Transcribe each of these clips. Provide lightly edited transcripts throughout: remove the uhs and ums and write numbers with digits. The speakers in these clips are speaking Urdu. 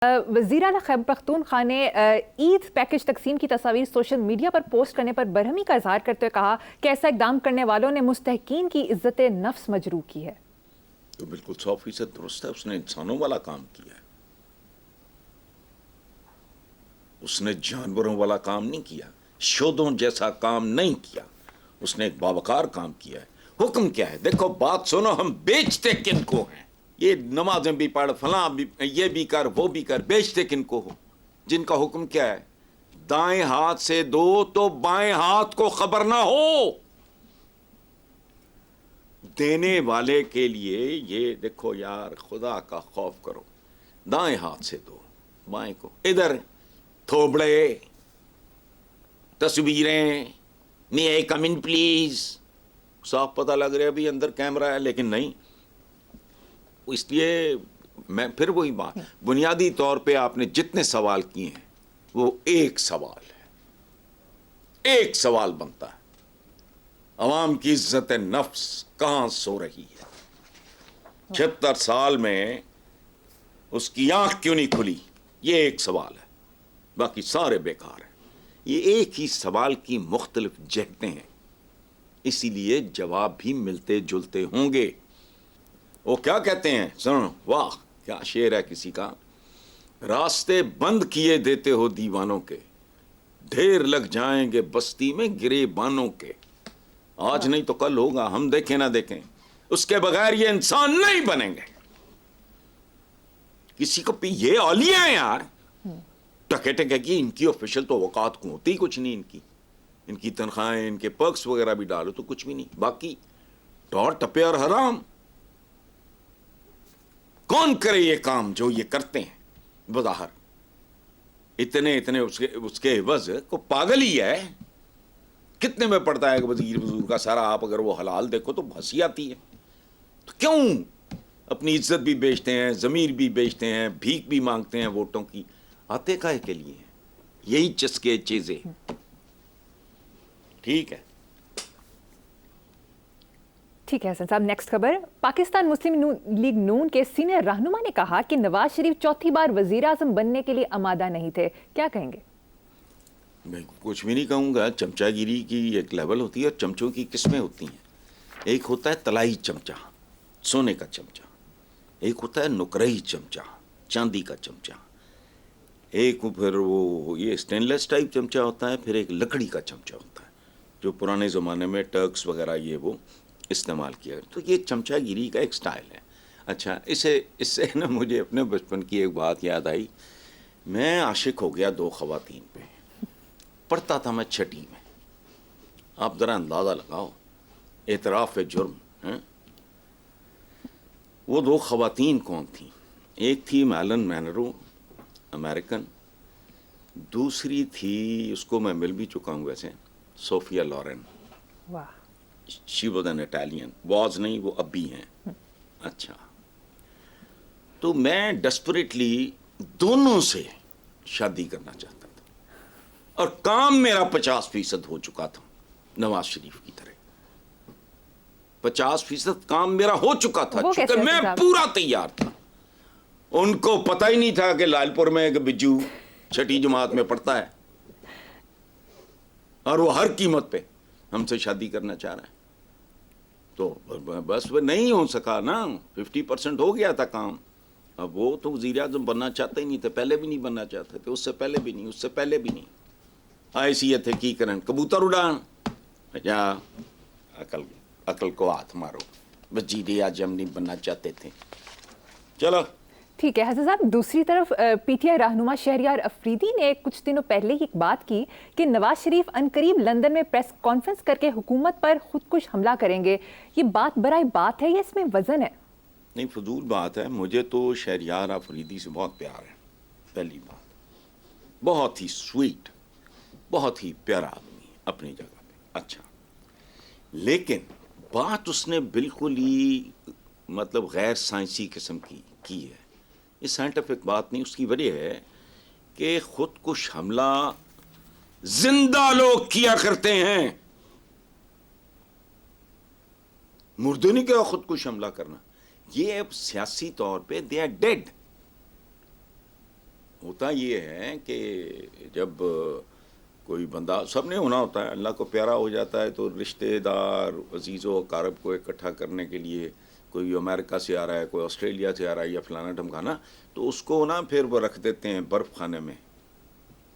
وزیر اعلیٰ خیبر پختونخوا نے عید پیکج تقسیم کی تصاویر سوشل میڈیا پر پوسٹ کرنے پر برہمی کا اظہار کرتے ہوئے کہا کہ ایسا اقدام کرنے والوں نے مستحقین کی عزت نفس مجروح کی ہے۔ تو بالکل 100% درست ہے، اس نے انسانوں والا کام کیا ہے، اس نے جانوروں والا کام نہیں کیا، شودوں جیسا کام نہیں کیا، اس نے ایک باوقار کام کیا ہے۔ حکم کیا ہے؟ دیکھو بات سنو، ہم بیچتے کن کو ہیں؟ یہ نمازیں بھی پڑھ، فلاں بھی، یہ بھی کر، وہ بھی کر، بیچتے کن کو ہو؟ جن کا حکم کیا ہے؟ دائیں ہاتھ سے دو تو بائیں ہاتھ کو خبر نہ ہو۔ دینے والے کے لیے یہ دیکھو یار، خدا کا خوف کرو، دائیں ہاتھ سے دو، بائیں کو ادھر تھوبڑے، تصویریں، می آئی کم ان پلیز، صاف پتہ لگ رہا ہے ابھی اندر کیمرہ ہے، لیکن نہیں۔ اس لیے میں پھر وہی بات، بنیادی طور پہ آپ نے جتنے سوال کیے ہیں وہ ایک سوال ہے، ایک سوال بنتا ہے، عوام کی عزت نفس کہاں سو رہی ہے؟ 76 سال میں اس کی آنکھ کیوں نہیں کھلی؟ یہ ایک سوال ہے، باقی سارے بیکار ہیں۔ یہ ایک ہی سوال کی مختلف جہتیں ہیں، اسی لیے جواب بھی ملتے جلتے ہوں گے۔ وہ کیا کہتے ہیں؟ سنو، واہ کیا شعر ہے کسی کا، راستے بند کیے دیتے ہو دیوانوں کے، ڈھیر لگ جائیں گے بستی میں گرے بانوں کے۔ آج نہیں تو کل ہوگا، ہم دیکھیں نہ دیکھیں، اس کے بغیر یہ انسان نہیں بنیں گے۔ کسی کو یہ اولیاء ہیں یار، ٹکے ٹکے کی ان کی آفیشل تو اوقات کو ہوتی ہی کچھ نہیں، ان کی تنخواہیں، ان کے پرکس وغیرہ بھی ڈالو تو کچھ بھی نہیں، باقی ٹور ٹپے اور حرام۔ کون کرے یہ کام جو یہ کرتے ہیں؟ بظاہر اتنے اس کے عوض کو پاگل ہی ہے۔ کتنے میں پڑتا ہے کہ وزیر کا سارا، آپ اگر وہ حلال دیکھو تو ہنسی آتی ہے۔ تو کیوں اپنی عزت بھی بیچتے ہیں، ضمیر بھی بیچتے ہیں، بھیک بھی مانگتے ہیں ووٹوں کی؟ آتے کائے کے لیے ہیں؟ یہی چسکے چیزیں۔ ٹھیک ہے، ٹھیک ہے حسن صاحب، نیکسٹ خبر۔ پاکستان مسلم لیگ نون کے سینئر رہنما نے کہا کہ نواز شریف چوتھی بار وزیر اعظم بننے کے لیے آمادہ نہیں تھے، کیا کہیں گے؟ میں کچھ بھی نہیں کہوں گا۔ چمچہ گیری کی ایک لیول ہوتی ہے اور چمچوں کی قسمیں ہوتی ہیں۔ ایک ہوتا ہے طلائی چمچہ، سونے کا چمچہ، ایک ہوتا ہے نقرئی چمچہ، چاندی کا چمچہ، ایک پھر وہ یہ اسٹین لیس ٹائپ چمچہ ہوتا ہے، پھر ایک لکڑی کا چمچہ ہوتا ہے جو پرانے زمانے میں ٹرکس وغیرہ یہ وہ استعمال کیا۔ تو یہ چمچہ گیری کا ایک سٹائل ہے۔ اچھا، اس سے نا مجھے اپنے بچپن کی ایک بات یاد آئی۔ میں عاشق ہو گیا 2 خواتین پہ، پڑھتا تھا میں 6ٹھی میں۔ آپ ذرا اندازہ لگاؤ، اعتراف جرم ہیں؟ وہ 2 خواتین کون تھیں؟ ایک تھی میلن مینرو، امریکن، دوسری تھی، اس کو میں مل بھی چکا ہوں ویسے، صوفیہ لورن۔ واہ، she was an Italian, was نہیں، وہ اب بھی ہیں۔ اچھا، تو میں ڈیسپریٹلی دونوں سے شادی کرنا چاہتا تھا، اور کام میرا 50% ہو چکا تھا نواز شریف کی طرح۔ 50% کام میرا ہو چکا تھا، چونکہ میں پورا تیار تھا۔ ان کو پتہ ہی نہیں تھا کہ لال پور میں ایک بجو 6ٹھی جماعت میں پڑھتا ہے، اور وہ ہر قیمت پہ ہم سے شادی کرنا چاہ رہا ہے۔ تو بس وہ نہیں ہو سکا نا، 50% ہو گیا تھا کام۔ اب وہ تو وزیر اعظم بننا چاہتے ہی نہیں تھے، پہلے بھی نہیں بننا چاہتے تھے، اس سے پہلے بھی نہیں، اس سے پہلے بھی نہیں۔ حیثیت ہے کی کرن کبوتر اڑان، یا عقل کو ہاتھ مارو، وزیر اعظم نہیں بننا چاہتے تھے۔ چلو ٹھیک ہے حسن صاحب، دوسری طرف پی ٹی آئی رہنما شہریار افریدی نے کچھ دنوں پہلے ہی ایک بات کی کہ نواز شریف عنقریب لندن میں پریس کانفرنس کر کے حکومت پر خودکش حملہ کریں گے۔ یہ بات برائے بات ہے یا اس میں وزن ہے؟ نہیں، فضول بات ہے۔ مجھے تو شہریار افریدی سے بہت پیار ہے، پہلی بات۔ بہت ہی سویٹ، بہت ہی پیارا آدمی اپنی جگہ پہ، اچھا، لیکن بات اس نے بالکل ہی مطلب غیر سائنسی قسم کی ہے۔ یہ سائنٹیفک بات نہیں۔ اس کی وجہ ہے کہ خودکش حملہ زندہ لوگ کیا کرتے ہیں، مردے نہیں کیا خودکش حملہ کرنا۔ یہ اب سیاسی طور پہ دے آر ڈیڈ۔ ہوتا یہ ہے کہ جب کوئی بندہ، سب نے ہونا ہوتا ہے، اللہ کو پیارا ہو جاتا ہے تو رشتہ دار عزیز و اقارب کو اکٹھا کرنے کے لیے کوئی امریکہ سے آ رہا ہے، کوئی آسٹریلیا سے آ رہا ہے یا فلانا ڈھمکانا، تو اس کو نا پھر وہ رکھ دیتے ہیں برف خانے میں،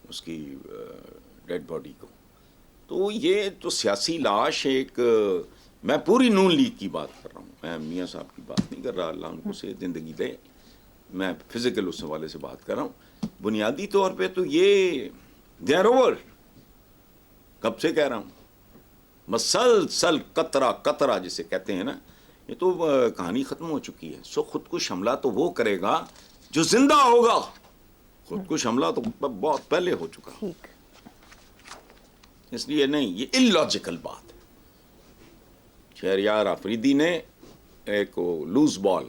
اس کی ڈیڈ باڈی کو. تو یہ تو سیاسی لاش ایک، میں پوری نون لیگ کی بات کر رہا ہوں، میں میاں صاحب کی بات نہیں کر رہا، اللہ ان کو صحت زندگی دے، میں فزیکل اس حوالے سے بات کر رہا ہوں. بنیادی طور پہ تو یہ دے آر اوور، کب سے کہہ رہا ہوں، مسلسل قطرہ قطرہ جسے کہتے ہیں نا، یہ تو کہانی ختم ہو چکی ہے. سو خودکش حملہ تو وہ کرے گا جو زندہ ہوگا، خودکش حملہ تو بہت پہلے ہو چکا. ٹھیک. اس لیے نہیں، یہ اللاجیکل بات ہے. شہریار آفریدی نے ایک لوز بال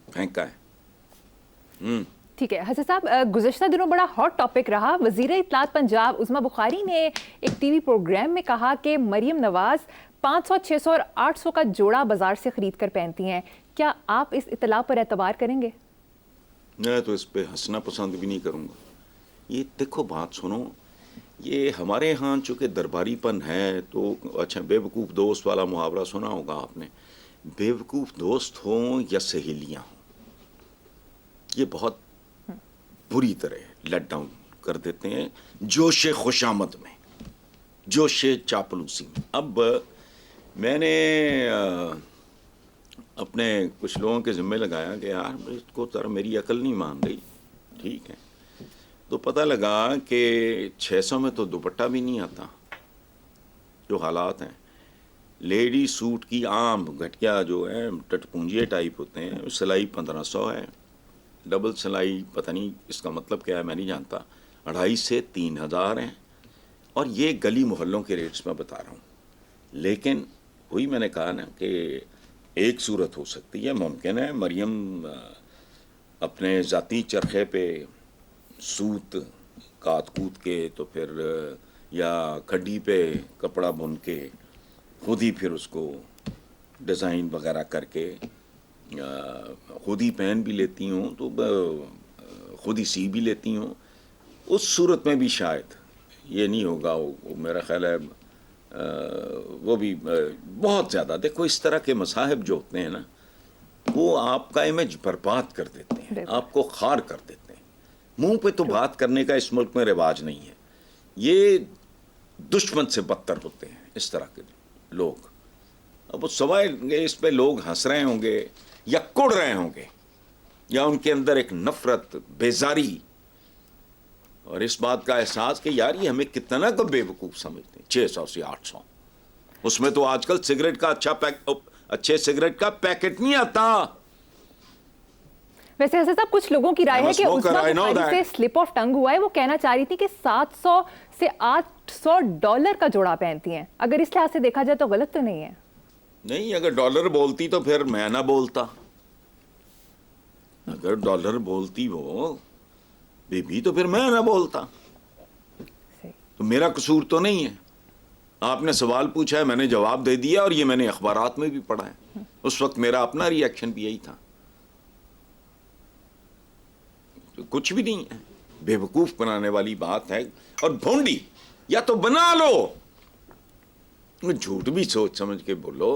پھینکا ہے. ٹھیک ہے حسن صاحب، گزشتہ دنوں بڑا ہاٹ ٹاپک رہا. وزیر اطلاعات پنجاب عظمیٰ بخاری نے ایک ٹی وی پروگرام میں کہا کہ مریم نواز 500، 600 اور 800 کا جوڑا بازار سے خرید کر پہنتی ہیں. کیا آپ اس اطلاع پر اعتبار کریں گے؟ میں تو اس پہ ہنسنا پسند بھی نہیں کروں گا. یہ دیکھو بات سنو، یہ ہمارے ہاں چونکہ درباری پن ہے تو اچھا، بے وقوف دوست والا محاورہ سنا ہوگا آپ نے. بے وقوف دوست ہوں یا سہیلیاں ہوں، یہ بہت بری طرح لیٹ ڈاؤن کر دیتے ہیں جوش خوشامد میں، جوش چاپلوسی میں. اب میں نے اپنے کچھ لوگوں کے ذمہ لگایا کہ یار اس کو ذرا میری عقل نہیں مان رہی، ٹھیک ہے. تو پتہ لگا کہ 600 میں تو دوپٹہ بھی نہیں آتا. جو حالات ہیں، لیڈی سوٹ کی عام گھٹیا جو ہے ٹٹپونجیے ٹائپ ہوتے ہیں، سلائی 1500 ہے، ڈبل سلائی پتہ نہیں اس کا مطلب کیا ہے میں نہیں جانتا، 2500 سے 3000 ہیں. اور یہ گلی محلوں کے ریٹس میں بتا رہا ہوں. لیکن وہی میں نے کہا نا کہ ایک صورت ہو سکتی ہے، ممکن ہے مریم اپنے ذاتی چرخے پہ سوت کات کوت کے تو پھر یا کھڈی پہ کپڑا بن کے خود ہی پھر اس کو ڈیزائن وغیرہ کر کے خود ہی پہن بھی لیتی ہوں، تو خود ہی سی بھی لیتی ہوں. اس صورت میں بھی شاید یہ نہیں ہوگا. وہ میرا خیال ہے وہ بھی بہت زیادہ، دیکھو اس طرح کے مصاحب جو ہوتے ہیں نا، وہ آپ کا امیج برباد کر دیتے ہیں، آپ کو خار کر دیتے ہیں. منہ پہ تو بات کرنے کا اس ملک میں رواج نہیں ہے. یہ دشمن سے بدتر ہوتے ہیں اس طرح کے لوگ. اب وہ سوائے اس پہ لوگ ہنس رہے ہوں گے یا کڑ رہے ہوں گے یا ان کے اندر ایک نفرت، بیزاری اور اس بات کا احساس کہ یار یہ ہمیں کتنا کو بے وقوف سمجھتے ہیں. 600 سے 800، اس میں تو آج کل سگریٹ کا اچھے سگریٹ کا پیکٹ نہیں آتا. ویسے حسن صاحب کچھ لوگوں کی رائے ہے کہ عظمیٰ بخاری سے سلپ آف ٹنگ ہوا ہے. وہ کہنا چاہ رہی تھی کہ 700 سے 800 ڈالر کا جوڑا پہنتی ہیں. اگر اس لحاظ سے دیکھا جائے تو غلط تو نہیں ہے؟ نہیں، اگر ڈالر بولتی تو پھر میں نہ بولتا. اگر ڈالر بولتی وہ بی بی تو پھر میں نہ بولتا. تو میرا قصور تو نہیں ہے. آپ نے سوال پوچھا ہے، میں نے جواب دے دیا، اور یہ میں نے اخبارات میں بھی پڑھا ہے. اس وقت میرا اپنا ری ایکشن بھی یہی تھا. کچھ بھی نہیں ہے، بے وقوف بنانے والی بات ہے. اور بھونڈی یا تو بنا لو، جھوٹ بھی سوچ سمجھ کے بولو.